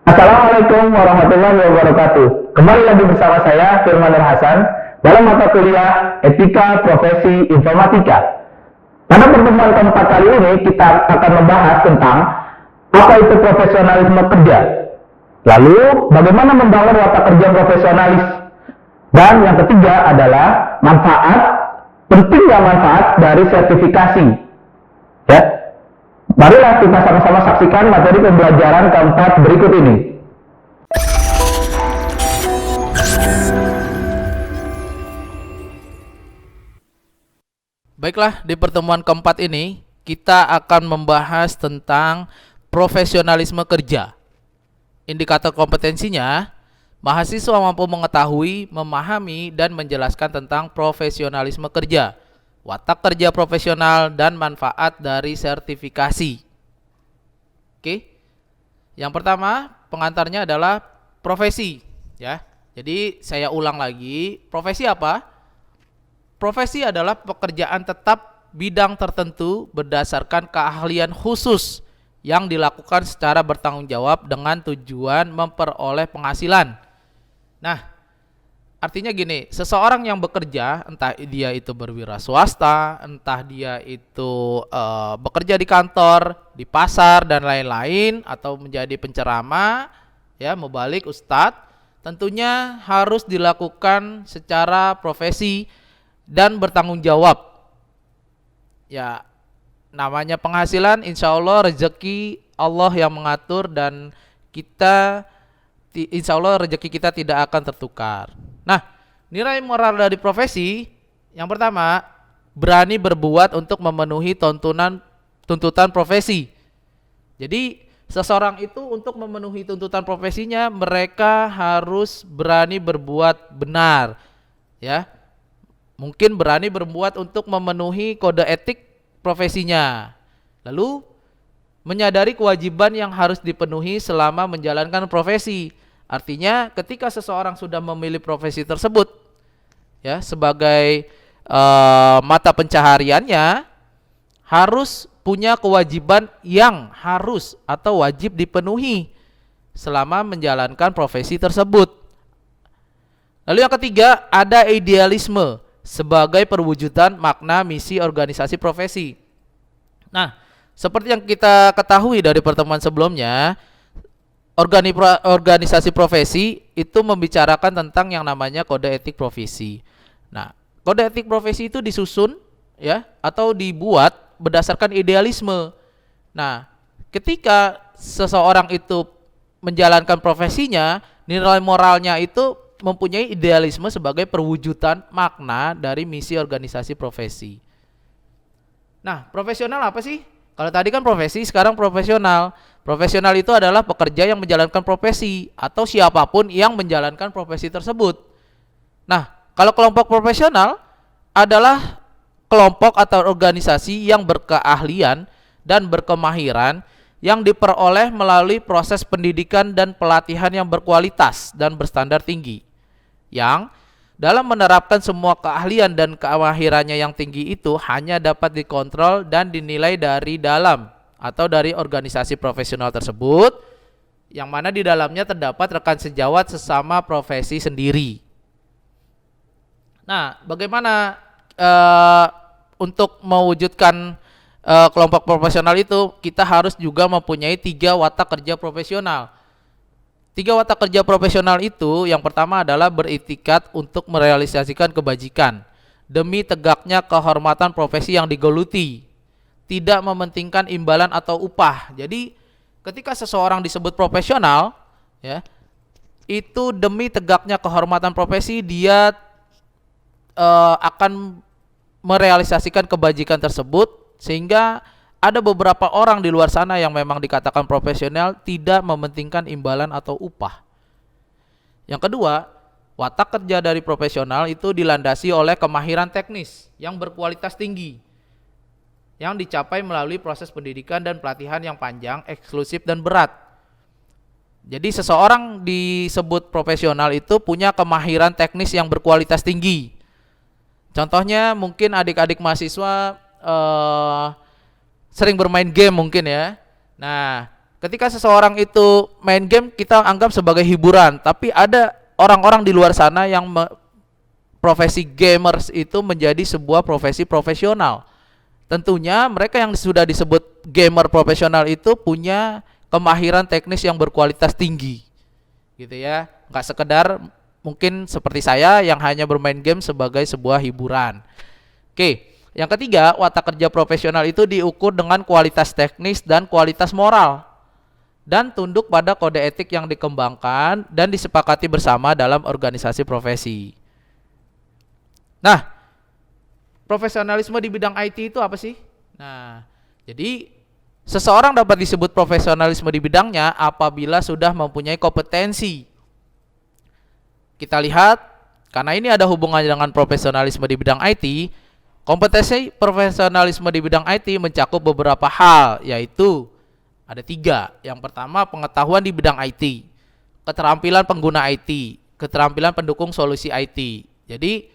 Assalamualaikum warahmatullahi wabarakatuh. Kembali lagi bersama saya Firman Nur Hasan dalam mata kuliah Etika Profesi Informatika. Pada pertemuan keempat kali ini kita akan membahas tentang apa itu profesionalisme kerja. Lalu bagaimana membangun watak kerja profesionalis. Dan yang ketiga adalah pentingnya manfaat dari sertifikasi. Ya. Marilah kita sama-sama saksikan materi pembelajaran keempat berikut ini. Baiklah, di pertemuan keempat ini kita akan membahas tentang profesionalisme kerja. Indikator kompetensinya, mahasiswa mampu mengetahui, memahami, dan menjelaskan tentang profesionalisme kerja, watak kerja profesional, dan manfaat dari sertifikasi. Oke. Yang pertama, pengantarnya adalah profesi, ya. Jadi saya ulang lagi, profesi apa? Profesi adalah pekerjaan tetap bidang tertentu berdasarkan keahlian khusus yang dilakukan secara bertanggung jawab dengan tujuan memperoleh penghasilan. Nah, artinya gini, seseorang yang bekerja, entah dia itu berwira swasta, entah dia itu bekerja di kantor, di pasar dan lain-lain, atau menjadi penceramah, ya, mubalik, ustadz, tentunya harus dilakukan secara profesi dan bertanggung jawab. Ya, namanya penghasilan, insya Allah rezeki Allah yang mengatur dan insya Allah rezeki kita tidak akan tertukar. Nah, nilai moral dari profesi yang pertama, berani berbuat untuk memenuhi tuntutan profesi. Jadi seseorang itu untuk memenuhi tuntutan profesinya, mereka harus berani berbuat benar, ya. Mungkin berani berbuat untuk memenuhi kode etik profesinya. Lalu menyadari kewajiban yang harus dipenuhi selama menjalankan profesi. Artinya ketika seseorang sudah memilih profesi tersebut, ya, sebagai mata pencahariannya, harus punya kewajiban yang harus atau wajib dipenuhi selama menjalankan profesi tersebut. Lalu yang ketiga, ada idealisme sebagai perwujudan makna misi organisasi profesi. Nah, seperti yang kita ketahui dari pertemuan sebelumnya, organisasi profesi itu membicarakan tentang yang namanya kode etik profesi. Nah, kode etik profesi itu disusun, ya, atau dibuat berdasarkan idealisme. Nah, ketika seseorang itu menjalankan profesinya, nilai moralnya itu mempunyai idealisme sebagai perwujudan makna dari misi organisasi profesi. Nah, profesional apa sih? Kalau tadi kan profesi, sekarang profesional. Profesional itu adalah pekerja yang menjalankan profesi atau siapapun yang menjalankan profesi tersebut. Nah, kalau kelompok profesional adalah kelompok atau organisasi yang berkeahlian dan berkemahiran yang diperoleh melalui proses pendidikan dan pelatihan yang berkualitas dan berstandar tinggi, yang dalam menerapkan semua keahlian dan kemahirannya yang tinggi itu hanya dapat dikontrol dan dinilai dari dalam atau dari organisasi profesional tersebut, yang mana di dalamnya terdapat rekan sejawat sesama profesi sendiri. Nah, bagaimana untuk mewujudkan kelompok profesional itu? Kita harus juga mempunyai 3 watak kerja profesional. 3 watak kerja profesional itu, yang pertama adalah beritikat untuk merealisasikan kebajikan demi tegaknya kehormatan profesi yang digeluti, tidak mementingkan imbalan atau upah. Jadi ketika seseorang disebut profesional, ya, itu demi tegaknya kehormatan profesi, dia akan merealisasikan kebajikan tersebut, sehingga ada beberapa orang di luar sana yang memang dikatakan profesional tidak mementingkan imbalan atau upah. Yang kedua, watak kerja dari profesional itu dilandasi oleh kemahiran teknis yang berkualitas tinggi, yang dicapai melalui proses pendidikan dan pelatihan yang panjang, eksklusif, dan berat. Jadi seseorang disebut profesional itu punya kemahiran teknis yang berkualitas tinggi. Contohnya mungkin adik-adik mahasiswa sering bermain game mungkin, ya. Nah, ketika seseorang itu main game kita anggap sebagai hiburan, tapi ada orang-orang di luar sana yang profesi gamers itu menjadi sebuah profesi profesional. Tentunya mereka yang sudah disebut gamer profesional itu punya kemahiran teknis yang berkualitas tinggi, gitu ya. Nggak sekedar mungkin seperti saya yang hanya bermain game sebagai sebuah hiburan. Oke, yang ketiga, watak kerja profesional itu diukur dengan kualitas teknis dan kualitas moral, dan tunduk pada kode etik yang dikembangkan dan disepakati bersama dalam organisasi profesi. Nah, profesionalisme di bidang IT itu apa sih? Nah, jadi seseorang dapat disebut profesionalisme di bidangnya apabila sudah mempunyai kompetensi. Kita lihat, karena ini ada hubungannya dengan profesionalisme di bidang IT, kompetensi profesionalisme di bidang IT mencakup beberapa hal, yaitu ada 3. Yang pertama, pengetahuan di bidang IT, keterampilan pengguna IT, keterampilan pendukung solusi IT. Jadi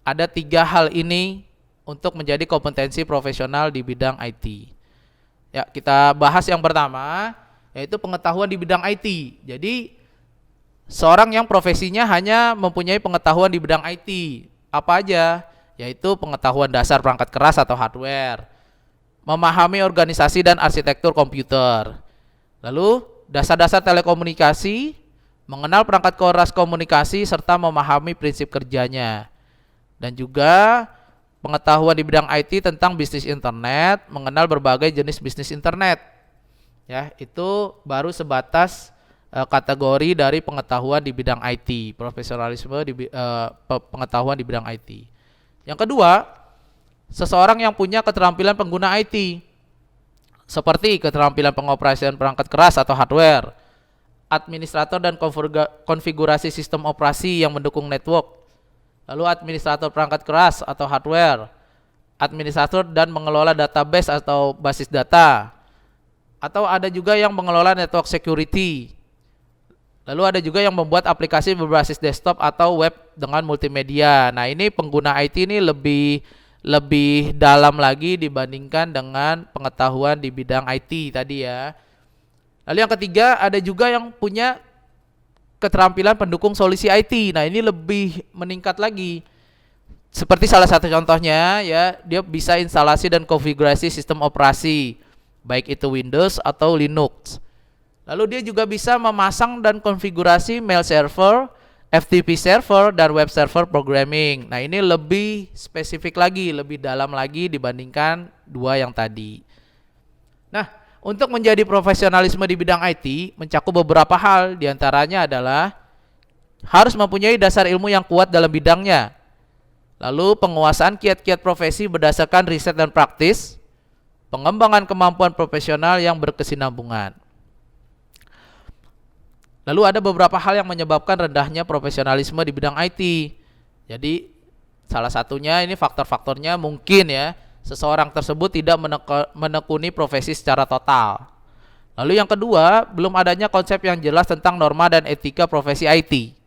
ada 3 hal ini untuk menjadi kompetensi profesional di bidang IT. Ya, kita bahas yang pertama, yaitu pengetahuan di bidang IT. Jadi seorang yang profesinya hanya mempunyai pengetahuan di bidang IT, apa aja? Yaitu pengetahuan dasar perangkat keras atau hardware, memahami organisasi dan arsitektur komputer, lalu dasar-dasar telekomunikasi, mengenal perangkat keras komunikasi, serta memahami prinsip kerjanya. Dan juga pengetahuan di bidang IT tentang bisnis internet, mengenal berbagai jenis bisnis internet. Ya, itu baru sebatas kategori dari pengetahuan di bidang IT, profesionalisme di pengetahuan di bidang IT. Yang kedua, seseorang yang punya keterampilan pengguna IT, seperti keterampilan pengoperasian perangkat keras atau hardware, administrator dan konfigurasi sistem operasi yang mendukung network, lalu administrator perangkat keras atau hardware, administrator dan mengelola database atau basis data, atau ada juga yang mengelola network security. Lalu ada juga yang membuat aplikasi berbasis desktop atau web dengan multimedia. Nah, ini pengguna IT ini lebih dalam lagi dibandingkan dengan pengetahuan di bidang IT tadi ya. Lalu yang ketiga, ada juga yang punya keterampilan pendukung solusi IT. Nah, ini lebih meningkat lagi. Seperti salah satu contohnya ya, dia bisa instalasi dan konfigurasi sistem operasi, baik itu Windows atau Linux. Lalu dia juga bisa memasang dan konfigurasi mail server, FTP server, dan web server programming. Nah, ini lebih spesifik lagi, lebih dalam lagi dibandingkan 2 yang tadi. Nah, untuk menjadi profesionalisme di bidang IT mencakup beberapa hal, diantaranya adalah harus mempunyai dasar ilmu yang kuat dalam bidangnya, lalu penguasaan kiat-kiat profesi berdasarkan riset dan praktis, pengembangan kemampuan profesional yang berkesinambungan. Lalu ada beberapa hal yang menyebabkan rendahnya profesionalisme di bidang IT. Jadi salah satunya ini faktor-faktornya mungkin ya, seseorang tersebut tidak menekuni profesi secara total. Lalu yang kedua, belum adanya konsep yang jelas tentang norma dan etika profesi IT.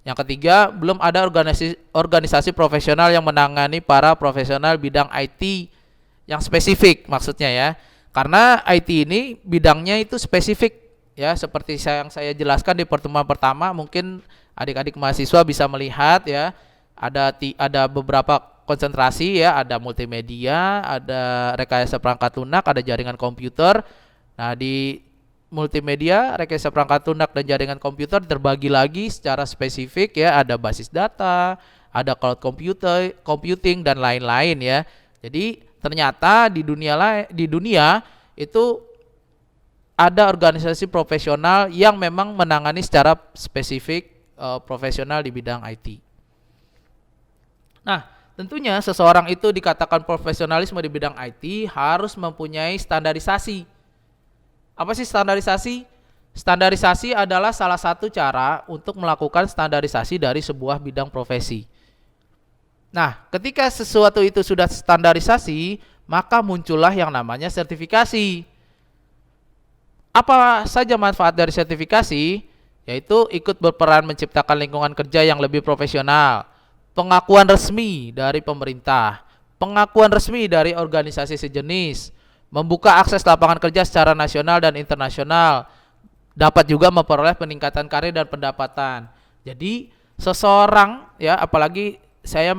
Yang ketiga, belum ada organisasi profesional yang menangani para profesional bidang IT yang spesifik, maksudnya ya. Karena IT ini bidangnya itu spesifik ya, seperti yang saya jelaskan di pertemuan pertama, mungkin adik-adik mahasiswa bisa melihat ya, ada beberapa konsentrasi ya, ada multimedia, ada rekayasa perangkat lunak, ada jaringan komputer. Nah, di multimedia, rekayasa perangkat lunak dan jaringan komputer terbagi lagi secara spesifik ya, ada basis data, ada cloud computing dan lain-lain ya. Jadi ternyata di dunia itu ada organisasi profesional yang memang menangani secara spesifik profesional di bidang IT. Nah, tentunya seseorang itu dikatakan profesionalisme di bidang IT harus mempunyai standarisasi. Apa sih standarisasi? Standarisasi adalah salah satu cara untuk melakukan standarisasi dari sebuah bidang profesi. Nah, ketika sesuatu itu sudah standarisasi, maka muncullah yang namanya sertifikasi. Apa saja manfaat dari sertifikasi? Yaitu ikut berperan menciptakan lingkungan kerja yang lebih profesional, pengakuan resmi dari pemerintah, pengakuan resmi dari organisasi sejenis, membuka akses lapangan kerja secara nasional dan internasional, dapat juga memperoleh peningkatan karir dan pendapatan. Jadi seseorang ya, apalagi saya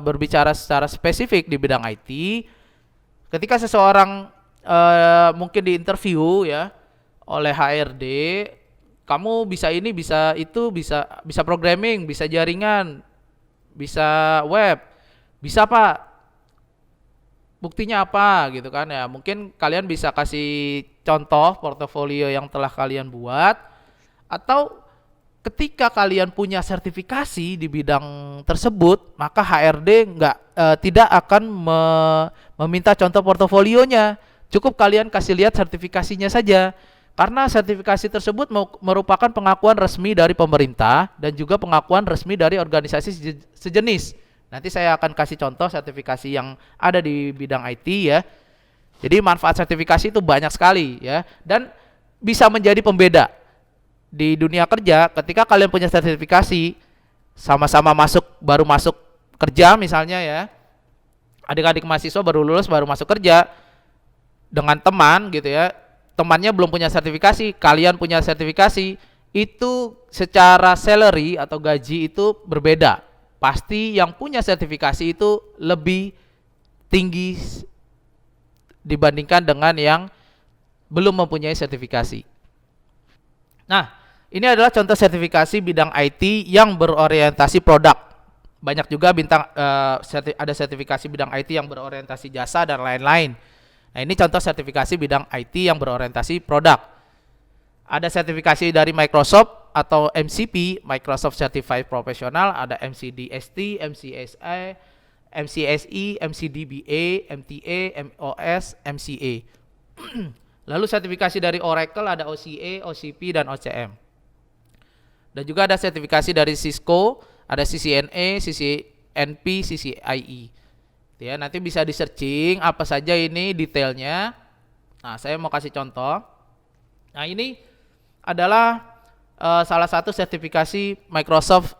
berbicara secara spesifik di bidang IT, ketika seseorang mungkin diinterview ya oleh HRD, kamu bisa ini, bisa itu, bisa programming, bisa jaringan, bisa web, bisa Pak. Buktinya apa gitu kan ya? Mungkin kalian bisa kasih contoh portofolio yang telah kalian buat, atau ketika kalian punya sertifikasi di bidang tersebut, maka HRD tidak akan meminta contoh portofolionya. Cukup kalian kasih lihat sertifikasinya saja. Karena sertifikasi tersebut merupakan pengakuan resmi dari pemerintah dan juga pengakuan resmi dari organisasi sejenis. Nanti saya akan kasih contoh sertifikasi yang ada di bidang IT ya. Jadi manfaat sertifikasi itu banyak sekali ya, dan bisa menjadi pembeda di dunia kerja. Ketika kalian punya sertifikasi, sama-sama baru masuk kerja misalnya ya, adik-adik mahasiswa baru lulus baru masuk kerja dengan teman gitu ya, temannya belum punya sertifikasi, kalian punya sertifikasi, itu secara salary atau gaji itu berbeda. Pasti yang punya sertifikasi itu lebih tinggi dibandingkan dengan yang belum mempunyai sertifikasi. Nah, ini adalah contoh sertifikasi bidang IT yang berorientasi produk. Banyak juga ada sertifikasi bidang IT yang berorientasi jasa dan lain-lain. Nah, ini contoh sertifikasi bidang IT yang berorientasi produk. Ada sertifikasi dari Microsoft atau MCP, Microsoft Certified Professional, ada MCDST, MCSI, MCSI, MCDBA, MTA, MOS, MCA. Lalu sertifikasi dari Oracle ada OCA, OCP, dan OCM. Dan juga ada sertifikasi dari Cisco, ada CCNA, CCNP, CCIE. Ya, nanti bisa di searching apa saja ini detailnya. Nah, saya mau kasih contoh. Nah, ini adalah salah satu sertifikasi Microsoft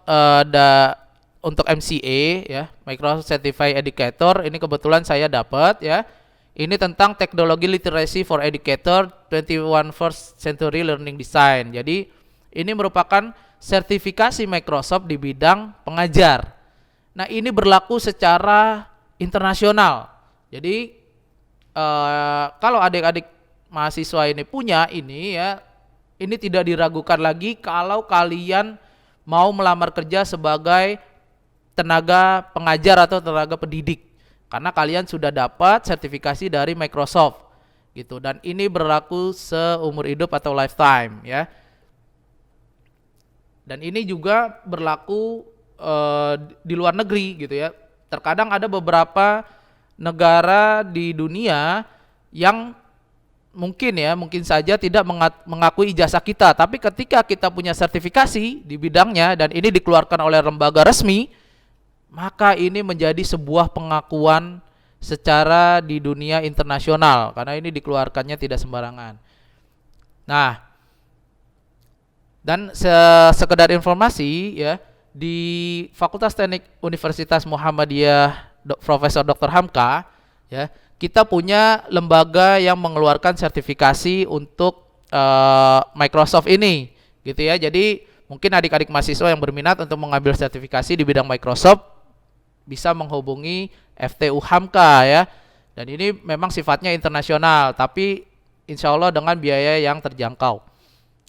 untuk MCA ya, Microsoft Certified Educator. Ini kebetulan saya dapat ya. Ini tentang teknologi literacy for educator 21st century learning design. Jadi ini merupakan sertifikasi Microsoft di bidang pengajar. Nah, ini berlaku secara internasional. Jadi kalau adik-adik mahasiswa ini punya ini ya, ini tidak diragukan lagi kalau kalian mau melamar kerja sebagai tenaga pengajar atau tenaga pendidik, karena kalian sudah dapat sertifikasi dari Microsoft gitu, dan ini berlaku seumur hidup atau lifetime ya. Dan ini juga berlaku di luar negeri gitu ya. Terkadang ada beberapa negara di dunia yang mungkin saja tidak mengakui ijazah kita, tapi ketika kita punya sertifikasi di bidangnya dan ini dikeluarkan oleh lembaga resmi, maka ini menjadi sebuah pengakuan secara di dunia internasional, karena ini dikeluarkannya tidak sembarangan. Nah, dan sekedar informasi ya, di Fakultas Teknik Universitas Muhammadiyah Profesor Dr. Hamka ya, kita punya lembaga yang mengeluarkan sertifikasi untuk Microsoft ini gitu ya. Jadi mungkin adik-adik mahasiswa yang berminat untuk mengambil sertifikasi di bidang Microsoft bisa menghubungi FTU Hamka ya. Dan ini memang sifatnya internasional, tapi insya Allah dengan biaya yang terjangkau.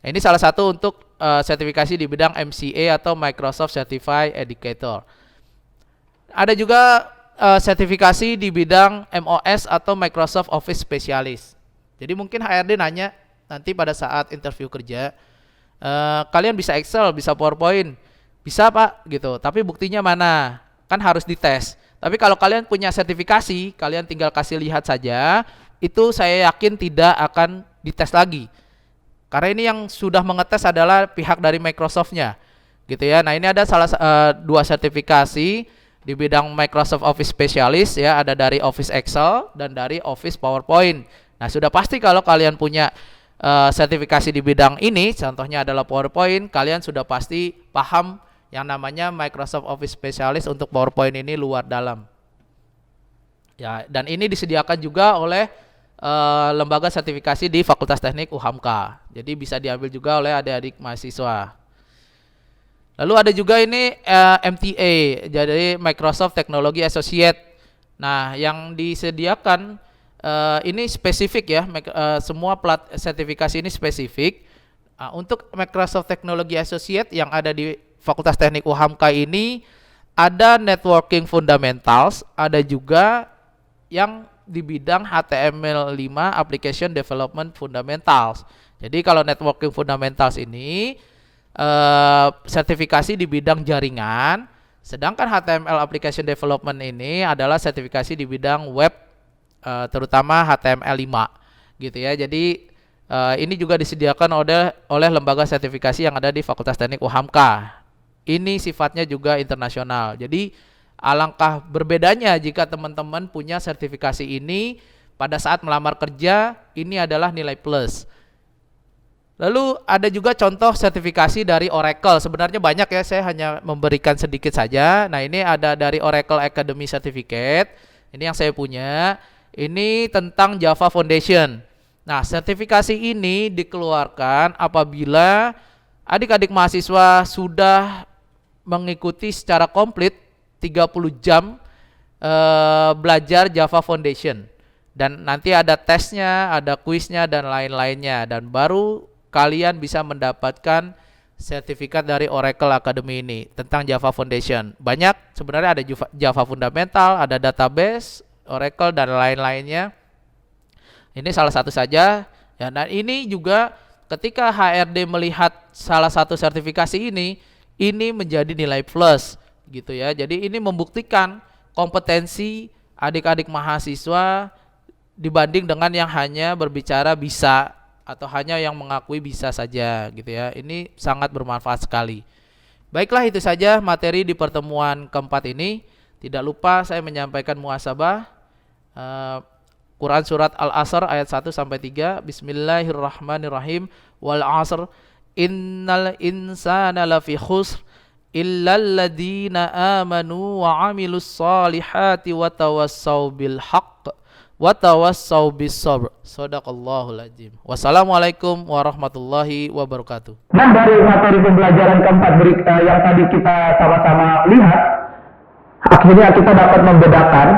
Nah, ini salah satu untuk sertifikasi di bidang MCA atau Microsoft Certified Educator. Ada juga sertifikasi di bidang MOS atau Microsoft Office Specialist. Jadi mungkin HRD nanya nanti pada saat interview kerja, kalian bisa Excel, bisa PowerPoint, bisa Pak gitu, tapi buktinya mana? Kan harus dites. Tapi kalau kalian punya sertifikasi, kalian tinggal kasih lihat saja, itu saya yakin tidak akan dites lagi. Karena ini yang sudah mengetes adalah pihak dari Microsoft-nya gitu ya. Nah, ini ada dua sertifikasi di bidang Microsoft Office Specialist ya, ada dari Office Excel dan dari Office PowerPoint. Nah, sudah pasti kalau kalian punya sertifikasi di bidang ini, contohnya adalah PowerPoint, kalian sudah pasti paham yang namanya Microsoft Office Specialist untuk PowerPoint ini luar dalam. Ya, dan ini disediakan juga oleh lembaga sertifikasi di Fakultas Teknik UHAMKA. Jadi bisa diambil juga oleh adik-adik mahasiswa. Lalu ada juga ini MTA, jadi Microsoft Technology Associate. Nah, yang disediakan ini spesifik ya, semua sertifikasi ini spesifik. Untuk Microsoft Technology Associate yang ada di Fakultas Teknik UHAMKA ini ada Networking Fundamentals, ada juga yang di bidang HTML5 Application Development Fundamentals. Jadi kalau Networking Fundamentals ini sertifikasi di bidang jaringan, sedangkan HTML Application Development ini adalah sertifikasi di bidang web, terutama HTML5 gitu ya. Jadi ini juga disediakan oleh lembaga sertifikasi yang ada di Fakultas Teknik UHAMKA. Ini sifatnya juga internasional. Jadi alangkah berbedanya jika teman-teman punya sertifikasi ini pada saat melamar kerja, ini adalah nilai plus. Lalu ada juga contoh sertifikasi dari Oracle. Sebenarnya banyak ya, saya hanya memberikan sedikit saja. Nah, ini ada dari Oracle Academy Certificate. Ini yang saya punya. Ini tentang Java Foundation. Nah, sertifikasi ini dikeluarkan apabila adik-adik mahasiswa sudah mengikuti secara komplit 30 jam belajar Java Foundation. Dan nanti ada tesnya, ada kuisnya, dan lain-lainnya. Dan baru kalian bisa mendapatkan sertifikat dari Oracle Academy ini tentang Java Foundation. Banyak, sebenarnya ada Java Fundamental, ada database, Oracle, dan lain-lainnya. Ini salah satu saja. Ya, dan ini juga ketika HRD melihat salah satu sertifikasi ini menjadi nilai plus gitu ya. Jadi ini membuktikan kompetensi adik-adik mahasiswa dibanding dengan yang hanya berbicara bisa atau hanya yang mengakui bisa saja gitu ya. Ini sangat bermanfaat sekali. Baiklah, itu saja materi di pertemuan keempat ini. Tidak lupa saya menyampaikan muhasabah Quran surat Al-Asr ayat 1 sampai 3. Bismillahirrahmanirrahim. Wal 'asr innal insana lafi khusr illal ladzina amanu wa 'amilus solihati wa tawassaw bil haqq wa tawassaw bis sabr. Shadaqallahul azim. Wassalamualaikum warahmatullahi wabarakatuh. Nah, dari materi pembelajaran keempat yang tadi kita sama-sama lihat, akhirnya kita dapat membedakan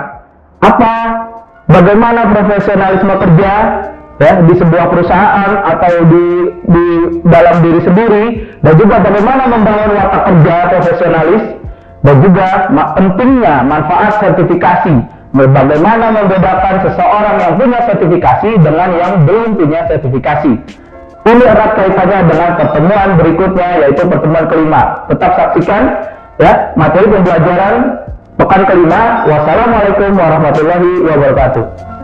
bagaimana profesionalisme kerja ya di sebuah perusahaan atau di dalam diri sendiri, dan juga bagaimana membangun watak kerja profesionalis, dan juga pentingnya manfaat sertifikasi, bagaimana membedakan seseorang yang punya sertifikasi dengan yang belum punya sertifikasi. Ini erat kaitannya dengan pertemuan berikutnya, yaitu pertemuan kelima. Tetap saksikan ya materi pembelajaran pekan kelima. Wassalamualaikum warahmatullahi wabarakatuh.